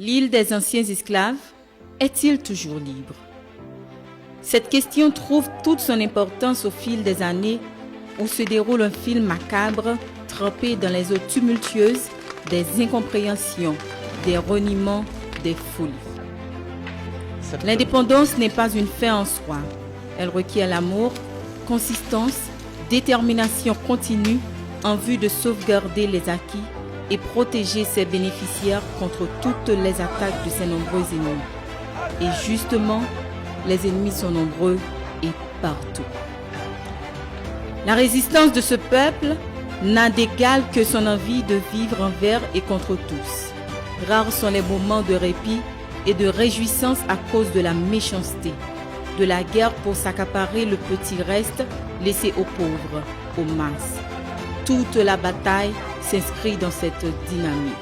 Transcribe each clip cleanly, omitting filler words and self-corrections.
L'île des anciens esclaves est-il toujours libre? Cette question trouve toute son importance au fil des années où se déroule un film macabre trempé dans les eaux tumultueuses des incompréhensions, des reniements, des folies. L'indépendance n'est pas une fin en soi. Elle requiert l'amour, consistance, détermination continue en vue de sauvegarder les acquis et protéger ses bénéficiaires contre toutes les attaques de ses nombreux ennemis. Et justement, les ennemis sont nombreux et partout. La résistance de ce peuple n'a d'égal que son envie de vivre envers et contre tous. Rares sont les moments de répit et de réjouissance à cause de la méchanceté, de la guerre pour s'accaparer le petit reste laissé aux pauvres, aux masses. Toute la bataille s'inscrit dans cette dynamique.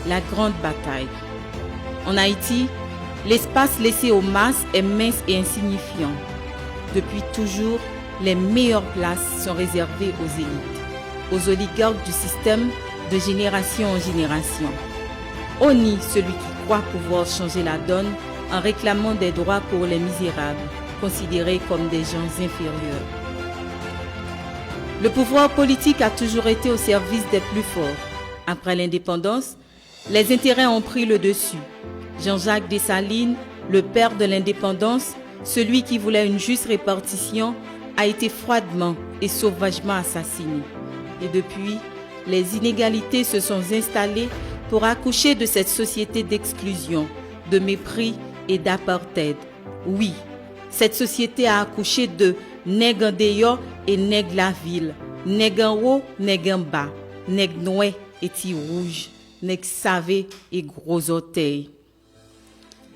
La grande bataille. En Haïti, l'espace laissé aux masses est mince et insignifiant. Depuis toujours, les meilleures places sont réservées aux élites, aux oligarques du système de génération en génération. On nie celui qui croit pouvoir changer la donne en réclamant des droits pour les misérables, considérés comme des gens inférieurs. Le pouvoir politique a toujours été au service des plus forts. Après l'indépendance, les intérêts ont pris le dessus. Jean-Jacques Dessalines, le père de l'indépendance, celui qui voulait une juste répartition, a été froidement et sauvagement assassiné. Et depuis, les inégalités se sont installées pour accoucher de cette société d'exclusion, de mépris et d'apartheid. Oui, cette société a accouché de nègres en dehors et nègres la ville, nègres en haut, nègres en bas, nègres noirs et petits rouges, nègres savés et gros orteils.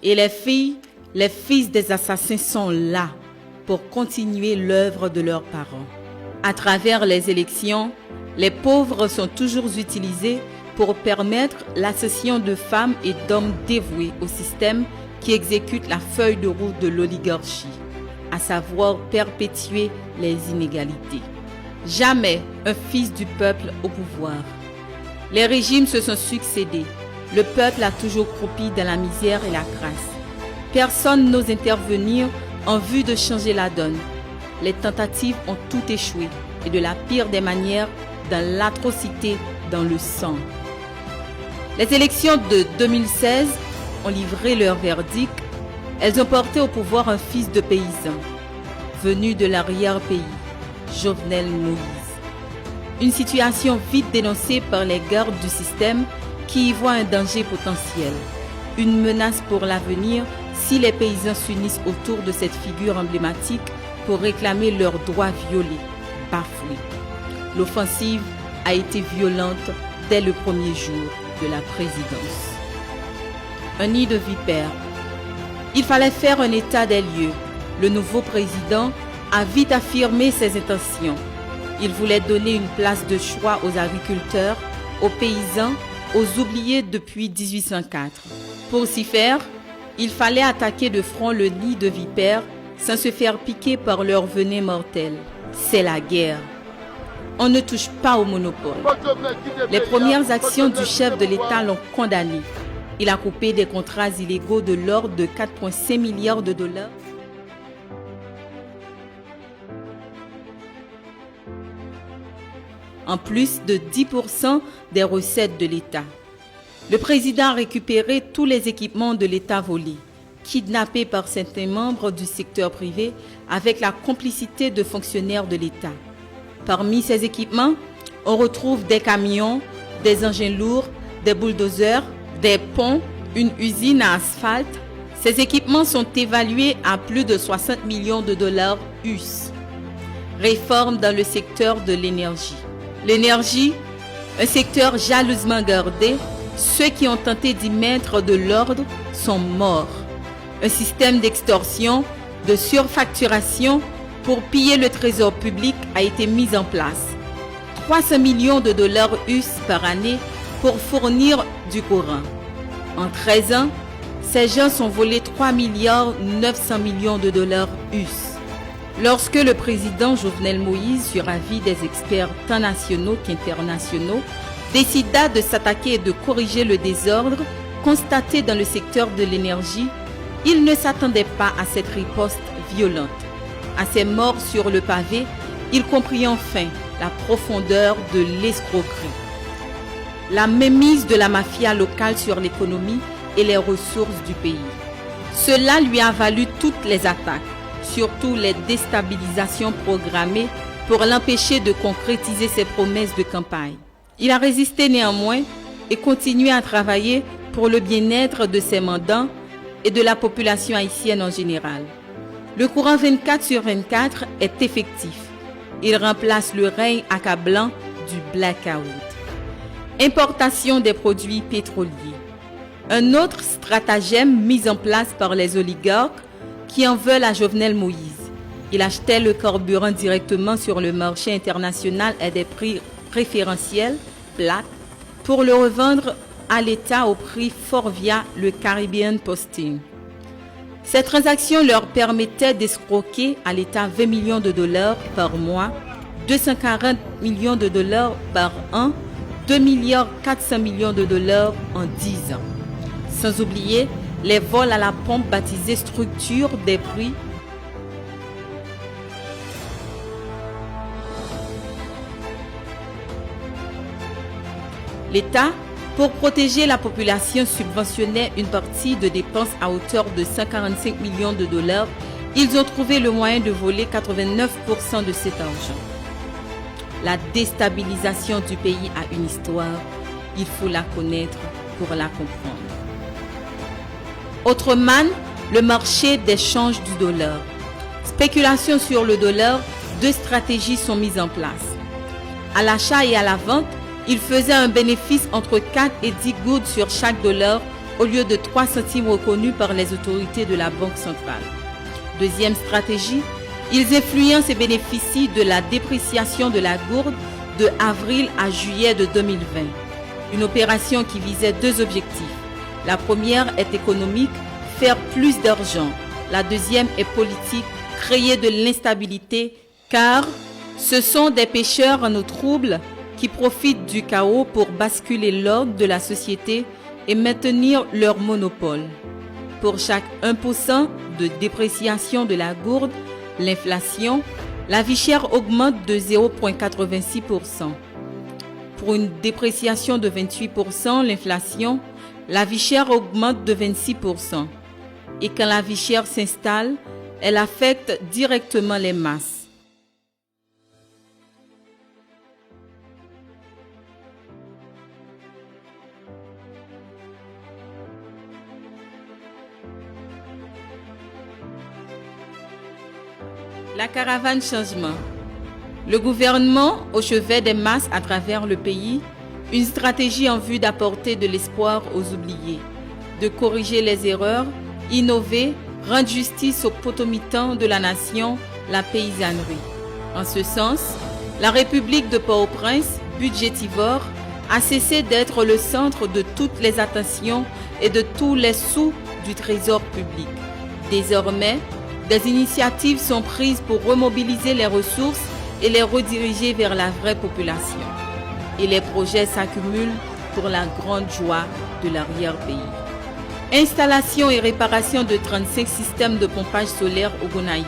Et les filles, les fils des assassins sont là pour continuer l'œuvre de leurs parents. À travers les élections, les pauvres sont toujours utilisés pour permettre l'accession de femmes et d'hommes dévoués au système qui exécute la feuille de route de l'oligarchie, à savoir perpétuer les inégalités. Jamais un fils du peuple au pouvoir. Les régimes se sont succédés. Le peuple a toujours croupi dans la misère et la crasse. Personne n'ose intervenir en vue de changer la donne. Les tentatives ont tout échoué, et de la pire des manières, dans l'atrocité, dans le sang. Les élections de 2016 ont livré leur verdict. Elles ont porté au pouvoir un fils de paysan, venu de l'arrière-pays, Jovenel Moïse. Une situation vite dénoncée par les gardes du système qui y voient un danger potentiel, une menace pour l'avenir si les paysans s'unissent autour de cette figure emblématique pour réclamer leurs droits violés, bafoués. L'offensive a été violente dès le premier jour de la présidence. Un nid de vipères. Il fallait faire un état des lieux. Le nouveau président a vite affirmé ses intentions. Il voulait donner une place de choix aux agriculteurs, aux paysans, aux oubliés depuis 1804. Pour s'y faire, il fallait attaquer de front le nid de vipères sans se faire piquer par leur venin mortel. C'est la guerre. On ne touche pas au monopole. Les premières actions du chef de l'État l'ont condamné. Il a coupé des contrats illégaux de l'ordre de 4,5 milliards de dollars. En plus de 10% des recettes de l'État. Le président a récupéré tous les équipements de l'État volés, kidnappés par certains membres du secteur privé avec la complicité de fonctionnaires de l'État. Parmi ces équipements, on retrouve des camions, des engins lourds, des bulldozers, des ponts, une usine à asphalte. Ces équipements sont évalués à plus de 60 millions de dollars US. Réforme dans le secteur de l'énergie. L'énergie, un secteur jalousement gardé, ceux qui ont tenté d'y mettre de l'ordre sont morts. Un système d'extorsion, de surfacturation pour piller le trésor public a été mis en place. 300 millions de dollars US par année pour fournir du courant. En 13 ans, ces gens ont volé 3 milliards 900 millions de dollars US. Lorsque le président Jovenel Moïse, sur avis des experts tant nationaux qu'internationaux, décida de s'attaquer et de corriger le désordre constaté dans le secteur de l'énergie, il ne s'attendait pas à cette riposte violente. À ces morts sur le pavé, il comprit enfin la profondeur de l'escroquerie. La mainmise de la mafia locale sur l'économie et les ressources du pays. Cela lui a valu toutes les attaques, surtout les déstabilisations programmées pour l'empêcher de concrétiser ses promesses de campagne. Il a résisté néanmoins et continué à travailler pour le bien-être de ses mandants et de la population haïtienne en général. Le courant 24/24 est effectif. Il remplace le règne accablant du blackout. Importation des produits pétroliers. Un autre stratagème mis en place par les oligarques qui en veulent à Jovenel Moïse. Il achetait le carburant directement sur le marché international à des prix préférentiels, plats, pour le revendre à l'État au prix fort via le Caribbean Posting. Ces transactions leur permettaient d'escroquer à l'État 20 millions de dollars par mois, 240 millions de dollars par an, 2,4 milliards de dollars en 10 ans. Sans oublier les vols à la pompe baptisés structure des prix. L'État, pour protéger la population, subventionnait une partie de dépenses à hauteur de 145 millions de dollars. Ils ont trouvé le moyen de voler 89% de cet argent. La déstabilisation du pays a une histoire. Il faut la connaître pour la comprendre. Autre manne, le marché d'échange du dollar. Spéculation sur le dollar, deux stratégies sont mises en place. À l'achat et à la vente, il faisait un bénéfice entre 4 et 10 gouttes sur chaque dollar au lieu de 3 centimes reconnus par les autorités de la Banque centrale. Deuxième stratégie, ils influencent et bénéficient de la dépréciation de la gourde de avril à juillet de 2020. Une opération qui visait deux objectifs. La première est économique, faire plus d'argent. La deuxième est politique, créer de l'instabilité, car ce sont des pêcheurs en eau trouble qui profitent du chaos pour basculer l'ordre de la société et maintenir leur monopole. Pour chaque 1% de dépréciation de la gourde, l'inflation, la vie chère augmente de 0,86%. Pour une dépréciation de 28%, l'inflation, la vie chère augmente de 26%. Et quand la vie chère s'installe, elle affecte directement les masses. La caravane changement. Le gouvernement au chevet des masses à travers le pays, une stratégie en vue d'apporter de l'espoir aux oubliés, de corriger les erreurs, innover, rendre justice aux potomitans de la nation, la paysannerie. En ce sens, la République de Port-au-Prince, budgétivore, a cessé d'être le centre de toutes les attentions et de tous les sous du trésor public. Désormais, des initiatives sont prises pour remobiliser les ressources et les rediriger vers la vraie population. Et les projets s'accumulent pour la grande joie de l'arrière-pays. Installation et réparation de 35 systèmes de pompage solaire au Gonaïves.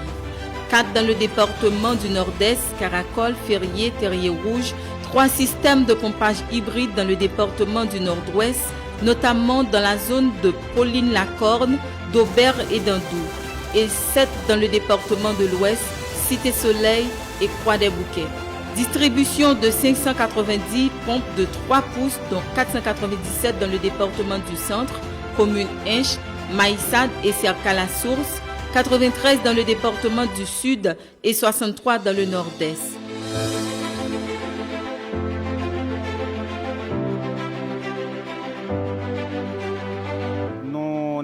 4 dans le département du Nord-Est, Caracol, Ferrier, Terrier-Rouge. 3 systèmes de pompage hybride dans le département du Nord-Ouest, notamment dans la zone de Pauline-la-Corne, d'Aubert et d'Andour. Et 7 dans le département de l'Ouest, Cité-Soleil et Croix-des-Bouquets. Distribution de 590 pompes de 3 pouces, dont 497 dans le département du Centre, commune Inche, Maïsade et Cercle-la-Source, 93 dans le département du Sud et 63 dans le Nord-Est.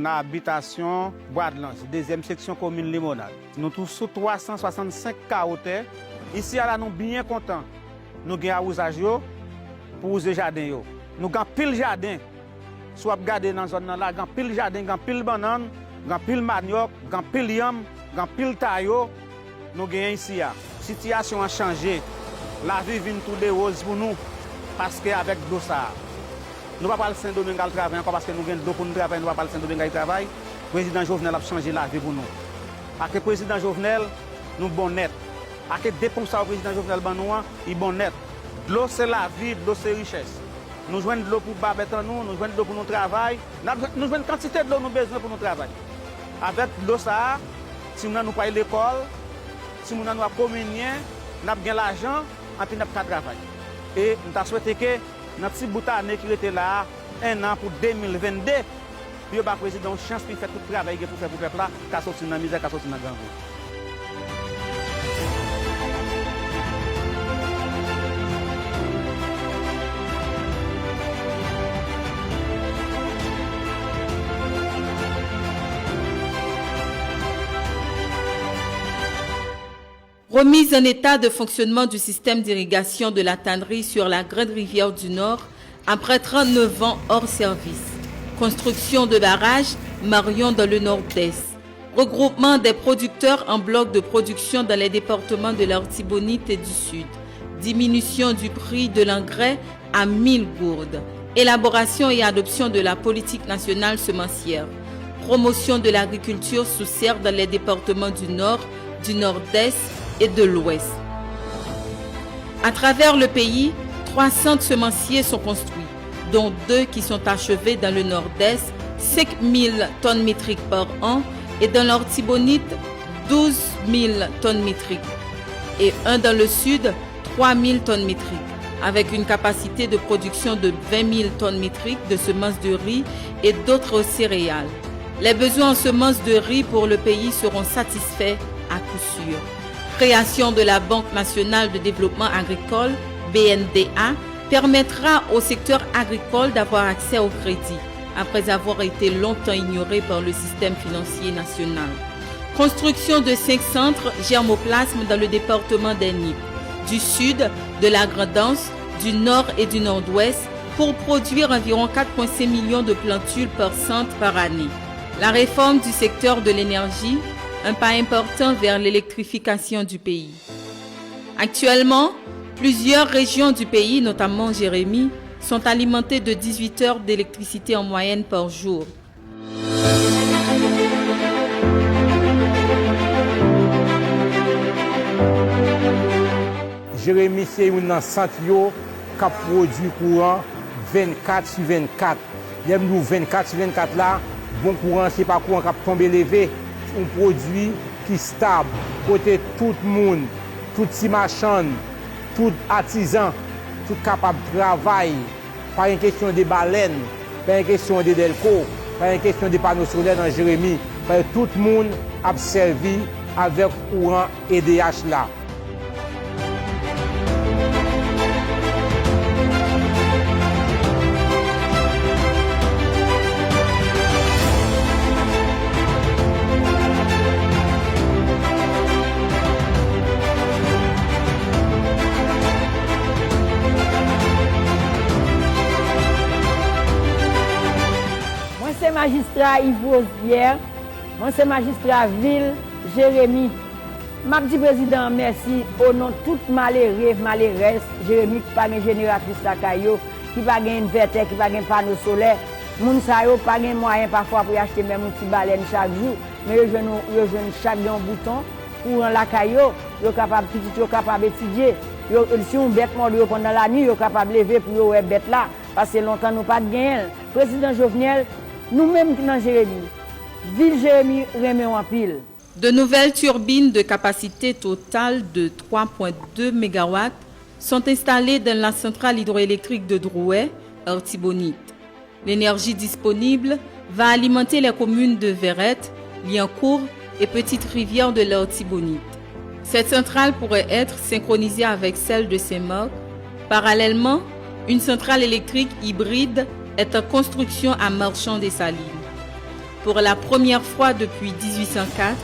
Habitation Bois de Lance, deuxième section commune Limonade. Nous tous sous 365 carottes. Ici, là, nous bien contents. Nous avons arrosage pour le jardin. Nous avons pile jardin. Soit regarder dans la zone là, nous avons pile jardin, nous avons pile banane, nous avons pile manioc, nous avons pile yam, nous avons pile taillot. Nous avons ici. La situation a changé. La vie vient tout de rose pour nous parce qu'avec l'eau ça. nous ne pouvons pas le Saint-Domingue à travailler encore parce que nous avons de l'eau pour nous travailler, nous ne pouvons pas le Saint-Domingue à travailler. Le président Jovenel a changé la vie pour nous. Avec le président Jovenel, nous sommes net. Avec les dépenses au président Jovenel Banouan, ils sont net. De l'eau, c'est la vie, de l'eau, c'est richesse. Nous jouons de l'eau pour babette nous jouons de l'eau pour nous travailler. Nous jouons une quantité de l'eau nous besoin pour nous travailler. Avec l'eau, ça, si nous avons pas l'école, si nous avons communié, nous avons l'argent, et puis nous avons travailler. Et nous avons souhaité que notre petit bout d'année qui était là, un an pour 2022, puis le président chance de faire tout le travail pour faire pour le peuple là, qu'à sortir dans la misère, qu'à sortir dans la grande route. Remise en état de fonctionnement du système d'irrigation de la tannerie sur la Grande Rivière du Nord après 39 ans hors service. Construction de barrages, Marion dans le Nord-Est. Regroupement des producteurs en bloc de production dans les départements de l'Artibonite et du Sud. Diminution du prix de l'engrais à 1000 gourdes. Élaboration et adoption de la politique nationale semencière. Promotion de l'agriculture sous serre dans les départements du Nord, du Nord-Est et de l'Ouest. À travers le pays, 3 centres semenciers sont construits, dont 2 qui sont achevés dans le Nord-Est, 5000 tonnes métriques par an, et dans l'Artibonite, 12 000 tonnes métriques, et un dans le Sud, 3000 tonnes métriques, avec une capacité de production de 20 000 tonnes métriques de semences de riz et d'autres céréales. Les besoins en semences de riz pour le pays seront satisfaits à coup sûr. Création de la Banque nationale de développement agricole, BNDA, permettra au secteur agricole d'avoir accès au crédit, après avoir été longtemps ignoré par le système financier national. Construction de 5 centres germoplasmes dans le département des Nippes, du sud, de la Grand'Anse, du nord et du nord-ouest, pour produire environ 4,5 millions de plantules par centre par année. La réforme du secteur de l'énergie, un pas important vers l'électrification du pays. Actuellement, plusieurs régions du pays, notamment Jérémy, sont alimentées de 18 heures d'électricité en moyenne par jour. Jérémy, c'est un centre qui produit courant 24 sur 24. Les 24 sur 24 là, bon courant, c'est pas courant qui tombe élevé. Un produit qui est stable, côté tout le monde, tout petit marchand, tout artisan, tout capable de travailler. Pas une question de baleines, pas une question de Delco, pas une question de panneaux solaires dans Jérémy. Tout le monde a servi avec courant EDH là. Magistrat Yves Rosière, moi c'est magistrat ville Jérémy. Je dis président merci au nom de tout malheureux, malheureuse Jérémy qui n'a pas de génératrice la caillou, qui n'a pas de inverter, qui n'a pas de panneau solaire. Moun sa yo pas de moyen parfois pour acheter même un petit baleine chaque jour, mais yo jeune chaque bouton pour la caillou, yo capable petit yo capable étudier. Yo si on bête mort pendant la nuit, yo capable lever pour yo bête là parce que longtemps nous pas de gain. Président Jovenel, nous-mêmes qui dans Jérémy, ville Jérémy remet en pile. De nouvelles turbines de capacité totale de 3,2 MW sont installées dans la centrale hydroélectrique de Drouet, Artibonite. L'énergie disponible va alimenter les communes de Verrette, Liancourt et Petite Rivière de l'Artibonite. Cette centrale pourrait être synchronisée avec celle de Saint-Marc. Parallèlement, une centrale électrique hybride est en construction à Marchand-des-Salines. Pour la première fois depuis 1804,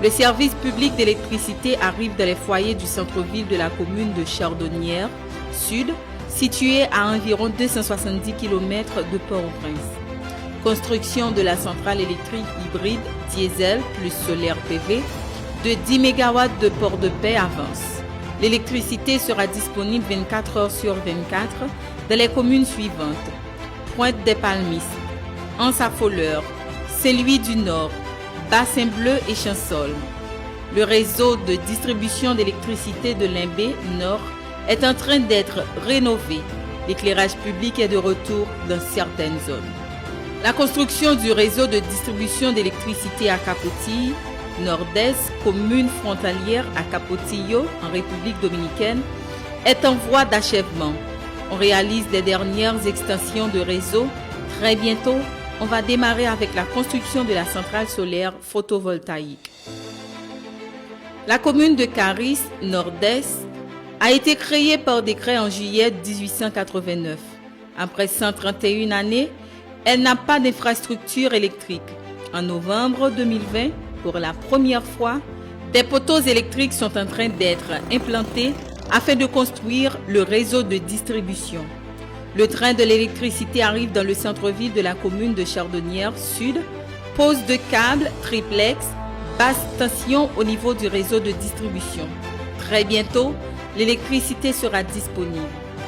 le service public d'électricité arrive dans les foyers du centre-ville de la commune de Chardonnières, Sud, située à environ 270 km de Port-au-Prince. Construction de la centrale électrique hybride diesel plus solaire PV de 10 MW de Port-de-Paix avance. L'électricité sera disponible 24 heures sur 24 dans les communes suivantes: Pointe-des-Palmistes, Anse-à-Folleur, Saint-Louis du Nord, Bassin Bleu et Chansol. Le réseau de distribution d'électricité de Limbé Nord est en train d'être rénové. L'éclairage public est de retour dans certaines zones. La construction du réseau de distribution d'électricité à Capotillo, Nord-Est, commune frontalière à Capotillo, en République dominicaine, est en voie d'achèvement. On réalise les dernières extensions de réseau. Très bientôt, on va démarrer avec la construction de la centrale solaire photovoltaïque. La commune de Caris, Nord-Est, a été créée par décret en juillet 1889. Après 131 années, elle n'a pas d'infrastructure électrique. En novembre 2020, pour la première fois, des poteaux électriques sont en train d'être implantés afin de construire le réseau de distribution. Le train de l'électricité arrive dans le centre-ville de la commune de Chardonnières Sud, pose de câbles triplex, basse tension au niveau du réseau de distribution. Très bientôt, l'électricité sera disponible.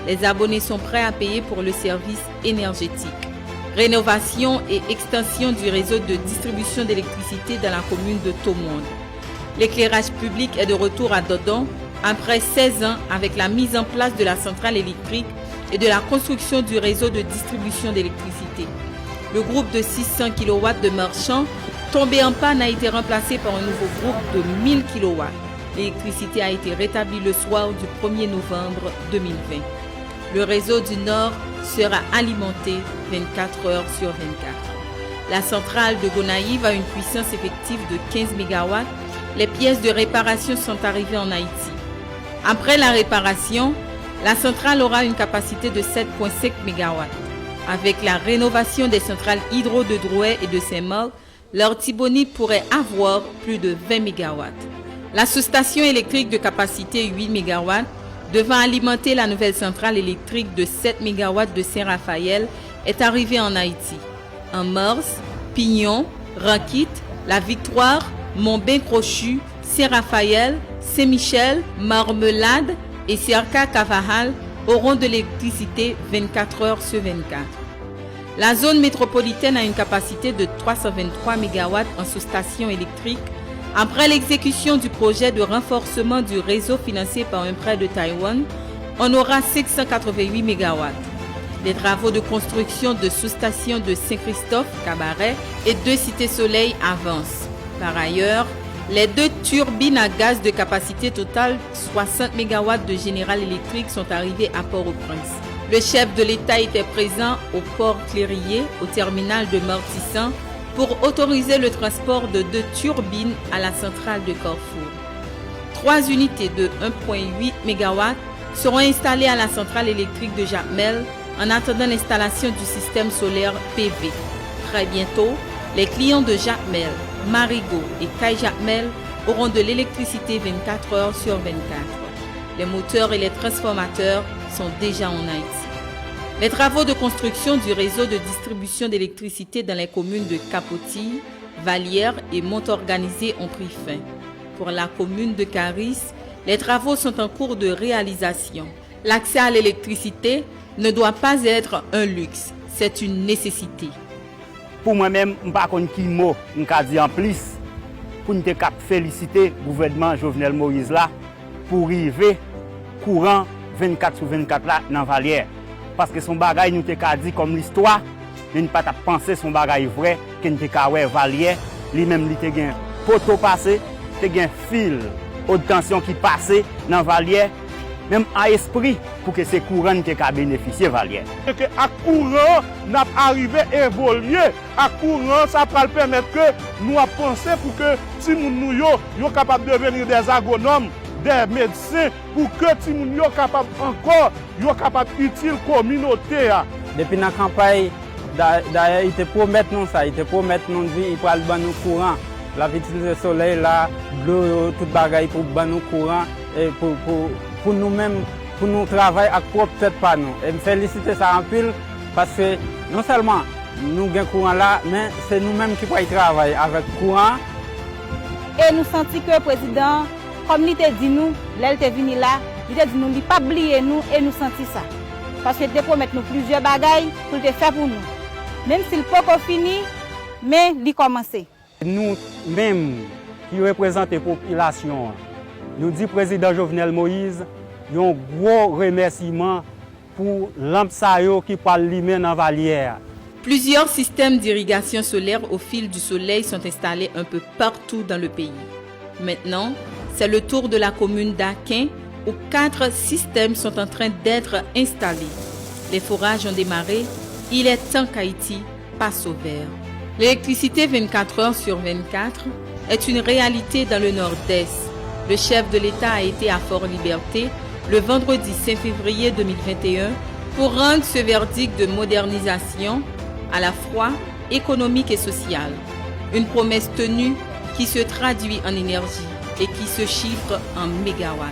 Les abonnés sont prêts à payer pour le service énergétique. Rénovation et extension du réseau de distribution d'électricité dans la commune de Thomonde. L'éclairage public est de retour à Dodon après 16 ans avec la mise en place de la centrale électrique et de la construction du réseau de distribution d'électricité. Le groupe de 600 kW de Marchand tombé en panne a été remplacé par un nouveau groupe de 1000 kW. L'électricité a été rétablie le soir du 1er novembre 2020. Le réseau du Nord sera alimenté 24 heures sur 24. La centrale de Gonaïve a une puissance effective de 15 MW. Les pièces de réparation sont arrivées en Haïti. Après la réparation, la centrale aura une capacité de 7,5 MW. Avec la rénovation des centrales hydro de Drouet et de Saint-Marc, leur Tibonite pourrait avoir plus de 20 MW. La sous-station électrique de capacité 8 MW devant alimenter la nouvelle centrale électrique de 7 MW de Saint-Raphaël est arrivée en Haïti. En Morse, Pignon, Ranquite, La Victoire, Montbain-Crochu, Saint-Raphaël, Saint-Michel, Marmelade et Cerca-Cavahal auront de l'électricité 24 heures sur 24. La zone métropolitaine a une capacité de 323 MW en sous-station électrique. Après l'exécution du projet de renforcement du réseau financé par un prêt de Taïwan, on aura 688 MW. Les travaux de construction de sous-stations de Saint-Christophe, Cabaret et 2 Cités Soleil avancent. Par ailleurs, les 2 turbines à gaz de capacité totale 60 MW de Général Electric sont arrivées à Port-au-Prince. Le chef de l'État était présent au port Clérier, au terminal de Mortissan, pour autoriser le transport de 2 turbines à la centrale de Carrefour. 3 unités de 1,8 MW seront installées à la centrale électrique de Jacmel en attendant l'installation du système solaire PV. Très bientôt, les clients de Jacmel, Marigot et Caille Jacmel auront de l'électricité 24 heures sur 24. Les moteurs et les transformateurs sont déjà en Haïti. Les travaux de construction du réseau de distribution d'électricité dans les communes de Capotillo, Vallière et Montorganisé ont pris fin. Pour la commune de Caris, les travaux sont en cours de réalisation. L'accès à l'électricité ne doit pas être un luxe, c'est une nécessité. Pour moi-même, je ne sais pas qui mot je peux dire en plus pour nous féliciter le gouvernement Jovenel Moïse là pour arriver courant 24 sur 24 là dans Vallière. Parce que son bagage nous t'a dit comme l'histoire, mais nous pas penser son bagage vrai que nous t'a ouais Vallière, lui-même il t'a gain poteau passé, t'a gain fil haute tension qui passait dans Vallière, même à esprit pour que ces courants qui a bénéficié Vallière. Que à courant n'a arrivé à évoluer, à courant ça va permettre que nous à penser pour que si nous yo capable de devenir des agronomes, des médecins pour que si nous yo capable encore yo capable utile communauté. Depuis la campagne d'ailleurs il te promet non ça, il te promet non vie, il parle ban nous courant. La vitesse du soleil là, l'eau toute bagaille pour ban nous courant et pour nous-mêmes, pour nous travailler à propre tête par nous. Et me féliciter ça en pile parce que non seulement nous avons courant là, mais c'est nous-mêmes qui pouvons travailler avec courant. Et nous sentons que le président, comme il t'a dit nous, là il est venu là, il t'a dit nous, il n'a pas oublié nous et nous sentons ça. parce que te promet nous plusieurs bagailles pour te faire pour nous. Même si le pas fini, mais il commence. Nous-mêmes qui représentons la population, nous disons président Jovenel Moïse, un gros remerciement pour l'Amsayo qui parle lui-même dans Valière. Plusieurs systèmes d'irrigation solaire au fil du soleil sont installés un peu partout dans le pays. Maintenant, c'est le tour de la commune d'Aquin où 4 systèmes sont en train d'être installés. Les forages ont démarré. Il est temps qu'Haïti passe au vert. L'électricité 24 heures sur 24 est une réalité dans le Nord-Est. Le chef de l'État a été à Fort-Liberté le vendredi 5 février 2021 pour rendre ce verdict de modernisation à la fois économique et sociale. Une promesse tenue qui se traduit en énergie et qui se chiffre en mégawatts.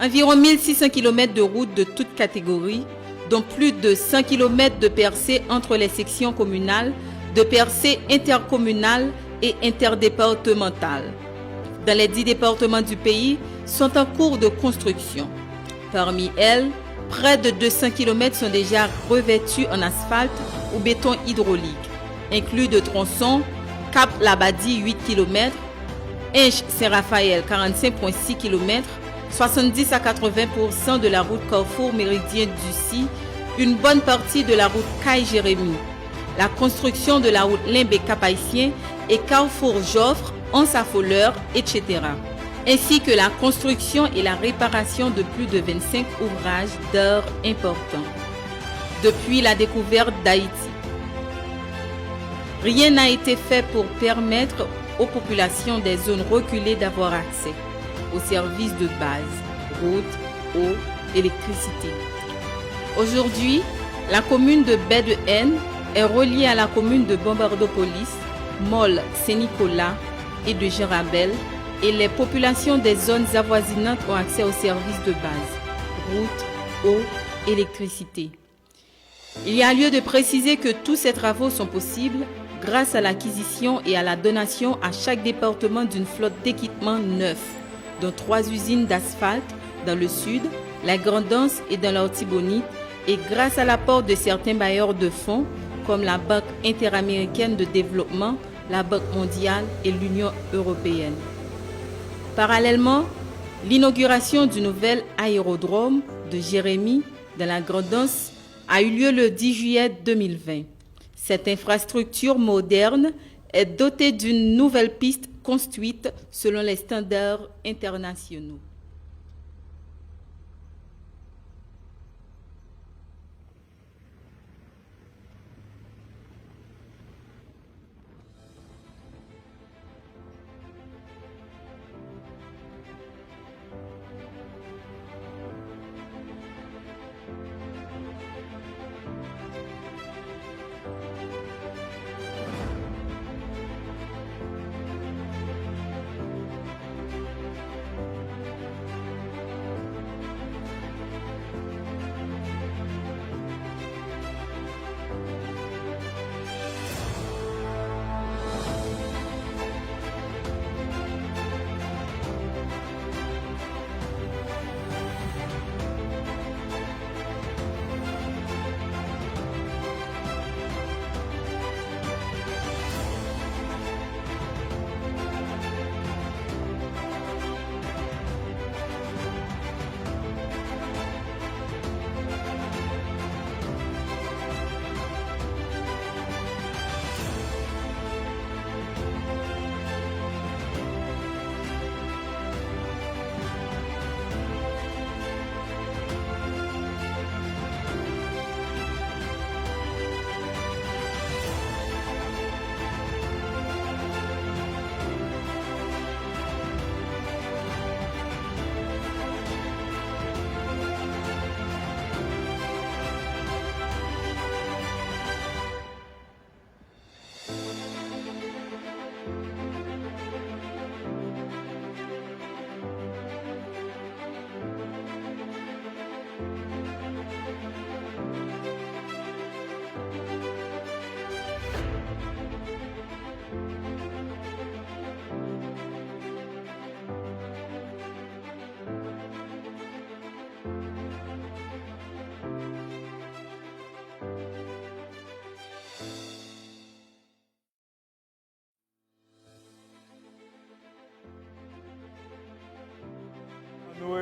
Environ 1600 km de routes de toutes catégories, dont plus de 100 km de percées entre les sections communales, de percées intercommunales et interdépartementales. Dans les 10 départements du pays, sont en cours de construction. Parmi elles, près de 200 km sont déjà revêtus en asphalte ou béton hydraulique, inclus de tronçons Cap-Labadie 8 km, Inche-Saint-Raphaël 45,6 km, 70 à 80% de la route Carrefour Méridien d'Ussy, une bonne partie de la route Caille-Jérémy, la construction de la route Limbé-Cap-Haïtien et Carrefour-Joffre, Anse-Affoleur, etc. Ainsi que la construction et la réparation de plus de 25 ouvrages d'art importants. Depuis la découverte d'Haïti, rien n'a été fait pour permettre aux populations des zones reculées d'avoir accès aux services de base, route, eau, électricité. Aujourd'hui, la commune de Baie-de-Haine est reliée à la commune de Bombardopolis, Molles, Saint-Nicolas et de Jean-Rabel, et les populations des zones avoisinantes ont accès aux services de base, route, eau, électricité. Il y a lieu de préciser que tous ces travaux sont possibles grâce à l'acquisition et à la donation à chaque département d'une flotte d'équipements neufs, dont 3 usines d'asphalte dans le sud, la Grand'Anse et dans l'Artibonite, et grâce à l'apport de certains bailleurs de fonds comme la Banque interaméricaine de développement, la Banque mondiale et l'Union européenne. Parallèlement, l'inauguration du nouvel aérodrome de Jérémy dans la Grand'Anse a eu lieu le 10 juillet 2020. Cette infrastructure moderne est dotée d'une nouvelle piste construite selon les standards internationaux.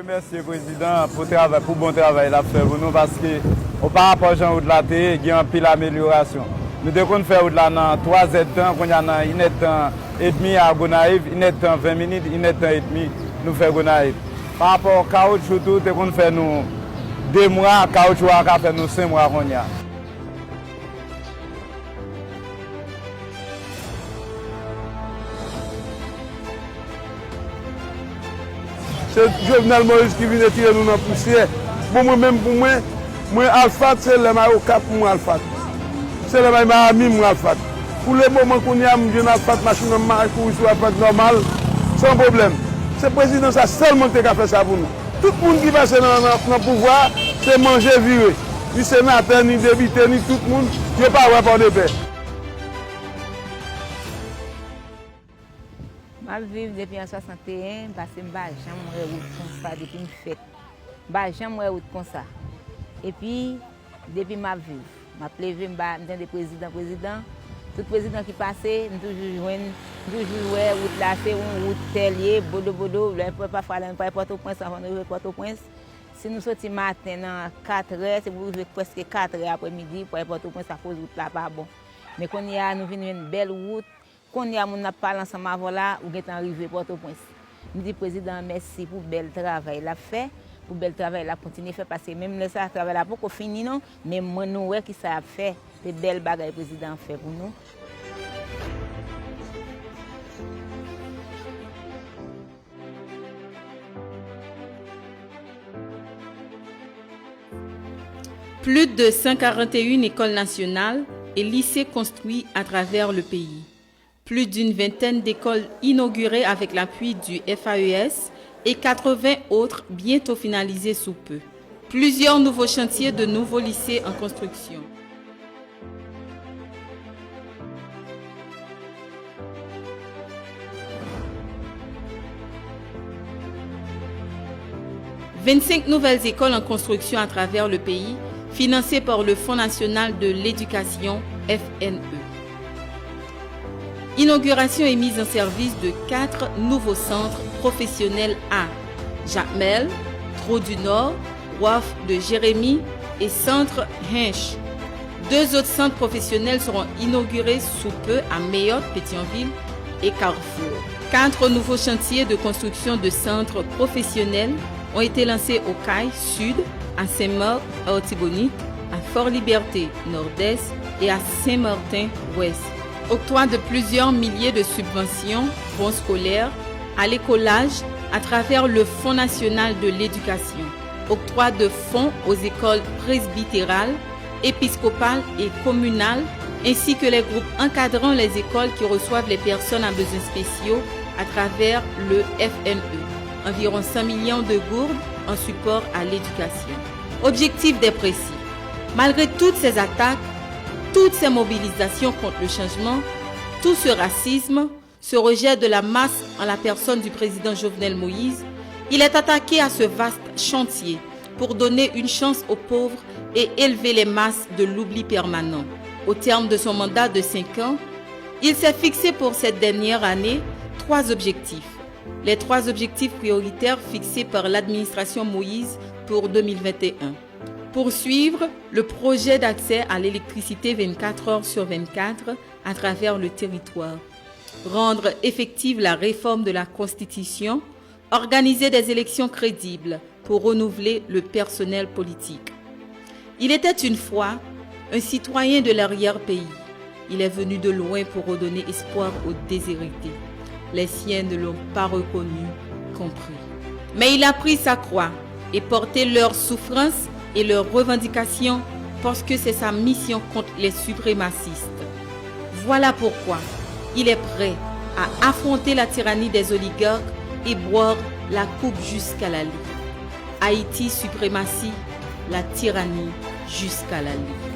remercier le président pour le bon travail qu'il a fait pour nous parce que par rapport à Jean Oudla, il y a une pile d'amélioration. Nous devons faire Oudla dans 3 temps, qu'on y a une temps et demi à Gonaïve, une temps 20 minutes, une temps et demi, nous faisons Gonaïve. Par rapport au caoutchouc, nous devons faire 2 mois, caoutchouc à faire 5 mois. C'est Jovenel Moïse qui vient tirer nous dans la poussière. Pour moi-même, moi, Alpha, c'est le maillot cap pour moi, Alpha. C'est le maillot ami, moi, Alpha. Pour les moments qu'on y a, je n'ai pas de machine pour sur Alpha normal, sans problème. C'est le président ça seulement qui a fait ça pour nous. Tout le monde qui passe dans le pouvoir, c'est manger viré. Ni sénateur, ni député, ni tout le monde, qui n'est pas à rapport de paix. Je vis depuis 1961 parce que je n'ai jamais eu comme ça depuis une fête. Je n'ai jamais eu comme ça. Et puis, depuis ma vie, je suis des président. Tout président qui passait, toujours route là, c'est une route tellier, bodo, parfois on pas Port-au-Prince avant de Port-au-Prince. Si nous sortons matin à 4h, c'est pour presque 4h après-midi pour Port-au-Prince à cause de route là pas bon. Mais quand nous venons une belle route, quand nous avons parlé ensemble avant là, nous sommes arrivés à Port-au-Prince. Nous disons président merci pour le bel travail qu'il a fait, pour le bel travail qu'il a continué à faire parce que même le travail là pas fini non, mais moi nous voyons qui ça a fait, des belles bagages que le président a fait pour nous. Plus de 141 écoles nationales et lycées construits à travers le pays. Plus d'une vingtaine d'écoles inaugurées avec l'appui du FAES et 80 autres bientôt finalisées sous peu. Plusieurs nouveaux chantiers de nouveaux lycées en construction. « 25 nouvelles écoles en construction à travers le pays, financées par le Fonds national de l'éducation, FNE. Inauguration et mise en service de 4 nouveaux centres professionnels à Jacmel, Trou du Nord, WAF de Jérémy et Centre Hinch. 2 autres centres professionnels seront inaugurés sous peu à Mayotte, Pétionville et Carrefour. 4 nouveaux chantiers de construction de centres professionnels ont été lancés au CAI Sud, à Saint-Marc, à Otibonite, à Fort-Liberté, Nord-Est et à Saint-Martin-Ouest. Octroi de plusieurs milliers de subventions, bons scolaires, à l'écolage à travers le Fonds national de l'éducation. Octroi de fonds aux écoles presbytérales, épiscopales et communales, ainsi que les groupes encadrant les écoles qui reçoivent les personnes à besoins spéciaux à travers le FNE. Environ 100 millions de gourdes en support à l'éducation. Objectif des précis. Malgré toutes ces attaques, toutes ces mobilisations contre le changement, tout ce racisme, ce rejet de la masse en la personne du président Jovenel Moïse, il est attaqué à ce vaste chantier pour donner une chance aux pauvres et élever les masses de l'oubli permanent. Au terme de son mandat de 5 ans, il s'est fixé pour cette dernière année 3 objectifs. Les 3 objectifs prioritaires fixés par l'administration Moïse pour 2021. Poursuivre le projet d'accès à l'électricité 24 heures sur 24 à travers le territoire. Rendre effective la réforme de la Constitution. Organiser des élections crédibles pour renouveler le personnel politique. Il était une fois un citoyen de l'arrière-pays. Il est venu de loin pour redonner espoir aux déshérités. Les siens ne l'ont pas reconnu, compris. Mais il a pris sa croix et porté leurs souffrances et leurs revendications parce que c'est sa mission contre les suprémacistes. Voilà pourquoi il est prêt à affronter la tyrannie des oligarques et boire la coupe jusqu'à la lie. Haïti suprématie, la tyrannie jusqu'à la lie.